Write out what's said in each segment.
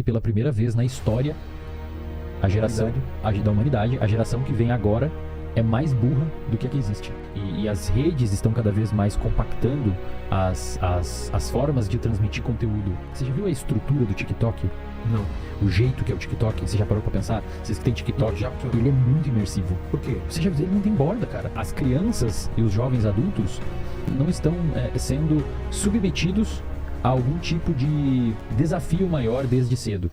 pela primeira vez na história, a geração da humanidade, a geração que vem agora é mais burra do que a que existe. E as redes estão cada vez mais compactando as formas de transmitir conteúdo. Você já viu a estrutura do TikTok? Não. O jeito que é o TikTok, você já parou pra pensar? Vocês que tem TikTok, ele é muito imersivo. Por quê? Você já viu, ele não tem borda, cara. As crianças e os jovens adultos não estão sendo submetidos a algum tipo de desafio maior desde cedo.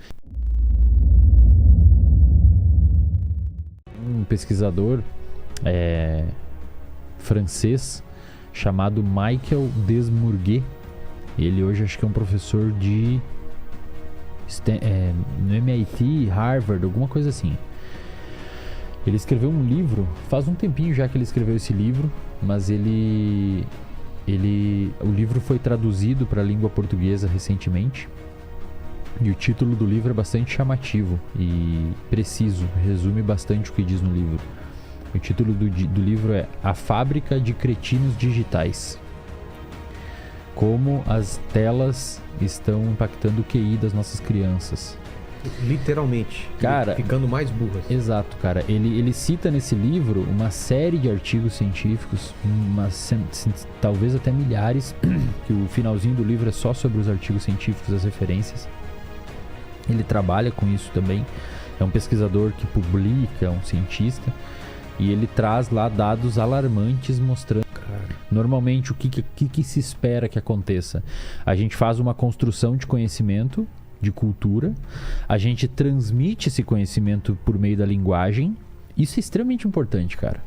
Um pesquisador francês chamado Michael Desmourguet, ele hoje acho que é um professor de no MIT, Harvard, alguma coisa assim. Ele escreveu um livro, faz um tempinho já que ele escreveu esse livro, mas o livro foi traduzido para a língua portuguesa recentemente. E o título do livro é bastante chamativo e preciso, resume bastante o que diz no livro. O título do livro é A Fábrica de Cretinos Digitais. Como as telas estão impactando o QI das nossas crianças. Literalmente. Cara, ficando mais burras. Exato, cara. Ele cita nesse livro uma série de artigos científicos, talvez até milhares, que o finalzinho do livro é só sobre os artigos científicos, as referências. Ele trabalha com isso também. É um pesquisador que publica, um cientista. E ele traz lá dados alarmantes mostrando... Normalmente, o que se espera que aconteça? A gente faz uma construção de conhecimento, de cultura. A gente transmite esse conhecimento por meio da linguagem. Isso é extremamente importante, cara.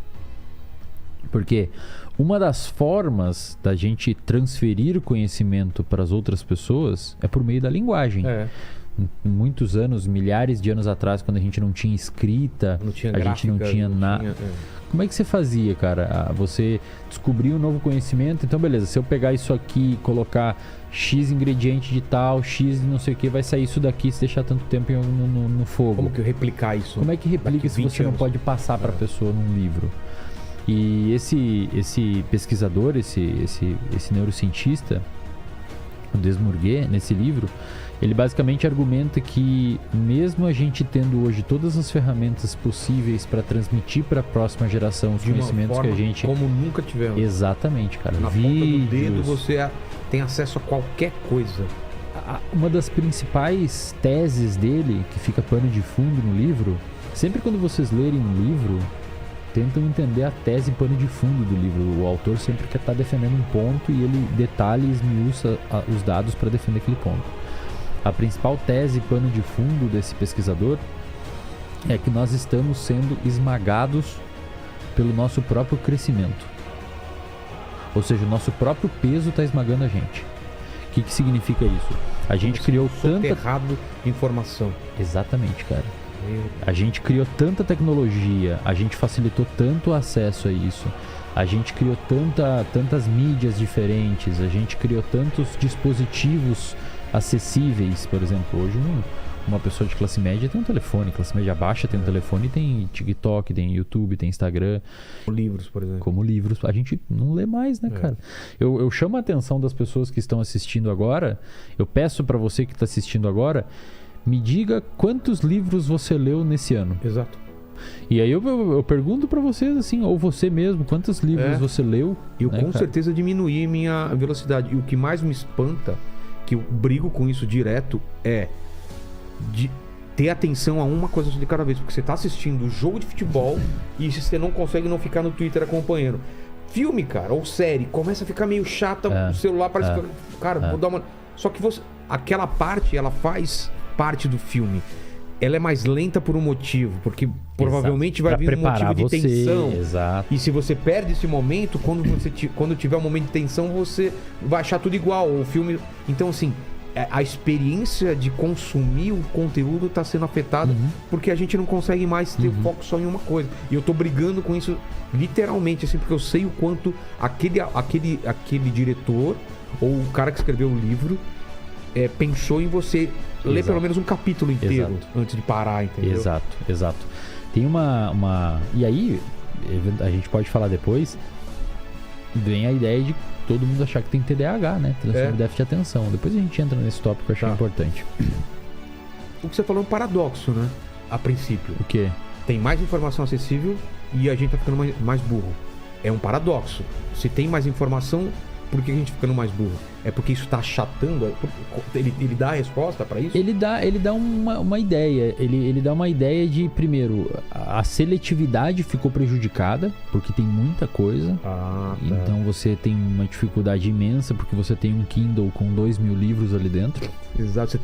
Porque uma das formas da gente transferir o conhecimento para as outras pessoas é por meio da linguagem. Muitos anos, milhares de anos atrás, quando a gente não tinha escrita, a gente não tinha nada. Como é que você fazia, cara? Você descobriu um novo conhecimento, então beleza, se eu pegar isso aqui e colocar X ingrediente de tal, X não sei o que, vai sair isso daqui se deixar tanto tempo no fogo. Como que replicar isso? Como é que replica se você não pode passar para a pessoa num livro? E esse pesquisador, esse neurocientista, o Desmourguet, nesse livro, ele basicamente argumenta que mesmo a gente tendo hoje todas as ferramentas possíveis para transmitir para a próxima geração os conhecimentos que a gente... como nunca tivemos. Exatamente, cara. Na ponta do dedo você tem acesso a qualquer coisa. Uma das principais teses dele, que fica pano de fundo no livro, sempre quando vocês lerem um livro, tentam entender a tese pano de fundo do livro. O autor sempre quer estar defendendo um ponto e ele detalha e esmiuça os dados para defender aquele ponto. A principal tese pano de fundo desse pesquisador é que nós estamos sendo esmagados pelo nosso próprio crescimento. Ou seja, o nosso próprio peso está esmagando a gente. O que significa isso? A gente criou tanta... Soterrado de informação. Exatamente, cara. A gente criou tanta tecnologia, a gente facilitou tanto o acesso a isso, a gente criou tantas mídias diferentes, a gente criou tantos dispositivos acessíveis. Por exemplo, hoje uma pessoa de classe média tem um telefone, classe média baixa tem um telefone, tem TikTok, tem YouTube, tem Instagram. Livros, por exemplo. Como livros. A gente não lê mais, né, cara? Eu chamo a atenção das pessoas que estão assistindo agora, eu peço para você que está assistindo agora, me diga quantos livros você leu nesse ano. Exato. E aí eu pergunto pra vocês assim, ou você mesmo, quantos livros você leu? Eu com certeza diminuí minha velocidade. E o que mais me espanta, que eu brigo com isso direto, é de ter atenção a uma coisa de cada vez. Porque você tá assistindo jogo de futebol e você não consegue não ficar no Twitter acompanhando. Filme, cara, ou série, começa a ficar meio chata, o celular parece que... Cara, vou dar uma... Só que aquela parte, ela faz parte do filme. Ela é mais lenta por um motivo, porque provavelmente vai vir um motivo de tensão. Exato. E se você perde esse momento, quando tiver um momento de tensão, você vai achar tudo igual. O filme... Então, assim, a experiência de consumir o conteúdo está sendo afetada porque a gente não consegue mais ter foco só em uma coisa. E eu tô brigando com isso literalmente, assim, porque eu sei o quanto aquele diretor ou o cara que escreveu o livro pensou em você ler pelo menos um capítulo inteiro antes de parar, entendeu? Exato. Tem uma... E aí, a gente pode falar depois, vem a ideia de todo mundo achar que tem TDAH, né? Transtorno de déficit de atenção. Depois a gente entra nesse tópico que eu achei importante. o que você falou é um paradoxo, né? A princípio. O quê? Tem mais informação acessível e a gente tá ficando mais burro. É um paradoxo. Se tem mais informação, por que a gente tá ficando mais burro? É porque isso tá achatando? Ele dá a resposta pra isso? Ele dá uma ideia. Ele dá uma ideia de, primeiro, a seletividade ficou prejudicada, porque tem muita coisa. Ah, tá. Então você tem uma dificuldade imensa, porque você tem um Kindle com 2.000 livros ali dentro. Exato.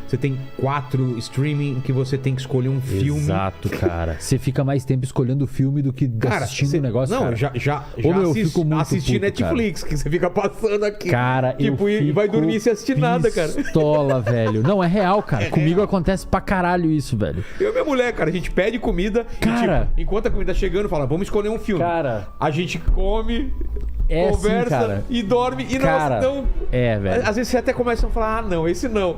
Você tem 4 streaming que você tem que escolher um filme. Exato, cara. Você fica mais tempo escolhendo o filme do que assistindo o negócio, não, cara. já eu fico muito assisti puto, Netflix, cara. Que você fica passando aqui. Cara, tipo, e vai dormir sem assistir nada, cara. Pistola, velho. Não, é real, cara. Comigo acontece pra caralho isso, velho. Eu e minha mulher, cara, a gente pede comida Cara. e, tipo, enquanto a comida tá chegando, fala, vamos escolher um filme. Cara. A gente come, conversa assim, cara. e dorme. E Cara, não... velho. Às vezes você até começa a falar, não, esse não.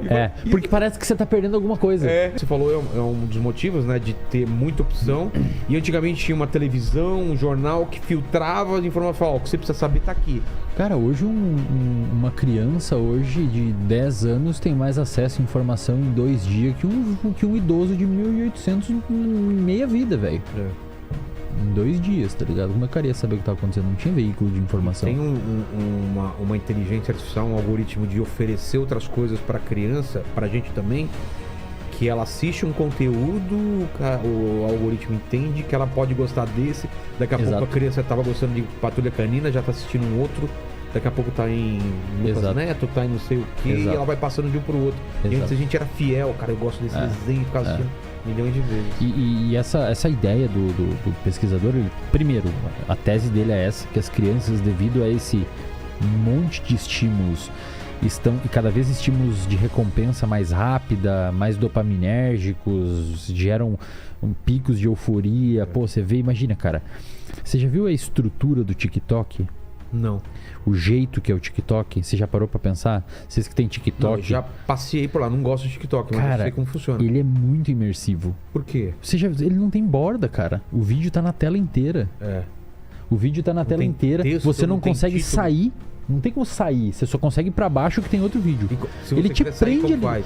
Porque parece que você tá perdendo alguma coisa. Você falou, é um dos motivos, né, de ter muita opção. E antigamente tinha uma televisão, um jornal que filtrava as informações. Falava, o que você precisa saber tá aqui. Cara, hoje uma criança hoje de 10 anos tem mais acesso à informação em 2 dias que um idoso de 1800 em meia vida, velho. Em 2 dias, tá ligado? Como é que eu queria saber o que tava acontecendo? Não tinha veículo de informação. Tem uma inteligência artificial, um algoritmo de oferecer outras coisas pra criança, pra gente também, que ela assiste um conteúdo, o algoritmo entende que ela pode gostar desse, daqui a pouco a criança tava gostando de Patrulha Canina, já tá assistindo um outro, daqui a pouco tá em Lucas Neto, tá em não sei o que, e ela vai passando de um pro outro. E antes a gente era fiel, cara, eu gosto desse desenho, ficava assistindo milhões de vezes. E essa ideia do pesquisador, primeiro, a tese dele é essa, que as crianças, devido a esse monte de estímulos, estão, e cada vez estímulos de recompensa mais rápida, mais dopaminérgicos, geram picos de euforia. Pô, você vê, imagina, cara, você já viu a estrutura do TikTok? Não. O jeito que é o TikTok, você já parou pra pensar? Vocês que tem TikTok... Não, já passei por lá, não gosto de TikTok, mas cara, eu sei como funciona. Ele é muito imersivo. Por quê? Ele não tem borda, cara. O vídeo tá na tela inteira. O vídeo tá na tela inteira. Texto, você não consegue título. Sair. Não tem como sair. Você só consegue ir pra baixo que tem outro vídeo. Se ele te sair, prende ali. faz?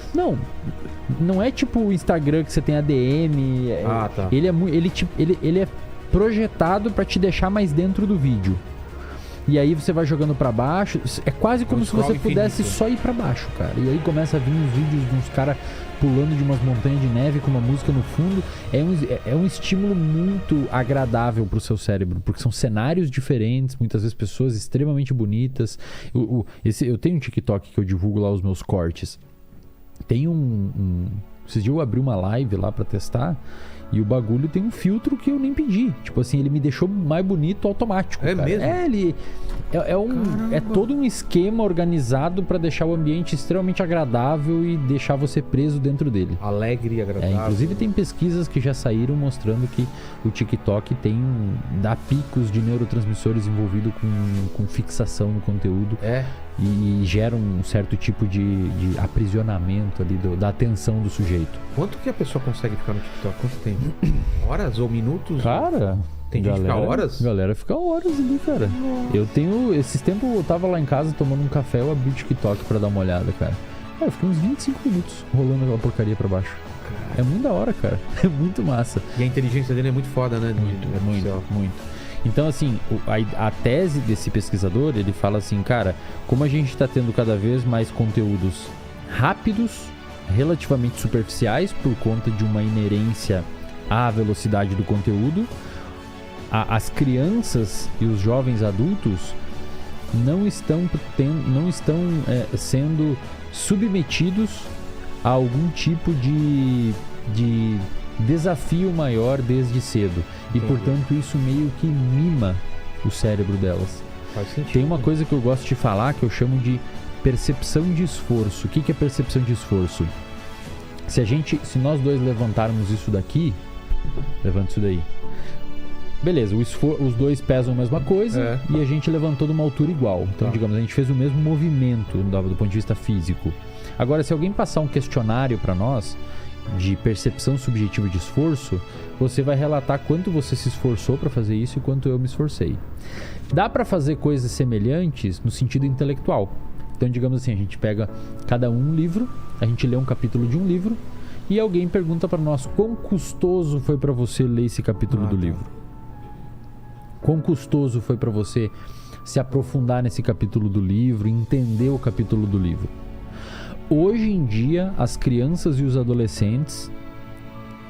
Não é tipo o Instagram que você tem ADM. Tá. Ele é projetado pra te deixar mais dentro do vídeo. E aí você vai jogando pra baixo. É quase como se você pudesse só ir pra baixo, cara. E aí começa a vir uns vídeos de uns caras pulando de umas montanhas de neve com uma música no fundo. É um estímulo muito agradável pro seu cérebro, porque são cenários diferentes, muitas vezes pessoas extremamente bonitas. Eu tenho um TikTok que eu divulgo lá os meus cortes. Tem esses dias eu abri uma live lá pra testar. E o bagulho tem um filtro que eu nem pedi. Tipo assim, ele me deixou mais bonito automático. É cara. mesmo? É todo um esquema organizado pra deixar o ambiente extremamente agradável e deixar você preso dentro dele. Alegre e agradável. Inclusive tem pesquisas que já saíram mostrando que o TikTok dá picos de neurotransmissores envolvidos com fixação no conteúdo. E gera um certo tipo de aprisionamento ali da atenção do sujeito. Quanto que a pessoa consegue ficar no TikTok? Quanto tempo? Horas ou minutos? Cara, tem gente que fica horas? Galera fica horas ali, cara. Eu tenho... Esses tempos eu tava lá em casa tomando um café, eu abri o TikTok pra dar uma olhada, cara. Eu fiquei uns 25 minutos rolando aquela porcaria pra baixo. Cara. É muito da hora, cara. É muito massa. E a inteligência dele é muito foda, né? Muito. Então, assim, a tese desse pesquisador, ele fala assim, cara, como a gente está tendo cada vez mais conteúdos rápidos, relativamente superficiais, por conta de uma inerência à velocidade do conteúdo, as crianças e os jovens adultos não estão sendo submetidos a algum tipo de desafio maior desde cedo. E portanto isso meio que mima o cérebro delas. Faz sentido. Tem uma coisa que eu gosto de falar que eu chamo de percepção de esforço. O que é percepção de esforço? Se nós dois levantarmos isso daqui, levanta isso daí. Beleza, os dois pesam a mesma coisa e a gente levantou de uma altura igual. Então, digamos, a gente fez o mesmo movimento do ponto de vista físico. Agora, se alguém passar um questionário para nós de percepção subjetiva de esforço, você vai relatar quanto você se esforçou para fazer isso e quanto eu me esforcei. Dá para fazer coisas semelhantes no sentido intelectual. Então, digamos assim, a gente pega cada um livro, a gente lê um capítulo de um livro E alguém pergunta para nós: quão custoso foi para você ler esse capítulo do livro? Quão custoso foi para você se aprofundar nesse capítulo do livro, entender o capítulo do livro? Hoje em dia, as crianças e os adolescentes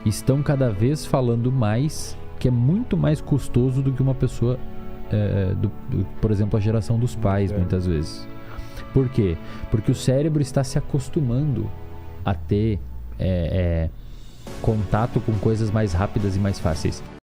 estão cada vez falando mais que é muito mais custoso do que uma pessoa, por exemplo, a geração dos pais, muitas vezes. Por quê? Porque o cérebro está se acostumando a ter contato com coisas mais rápidas e mais fáceis.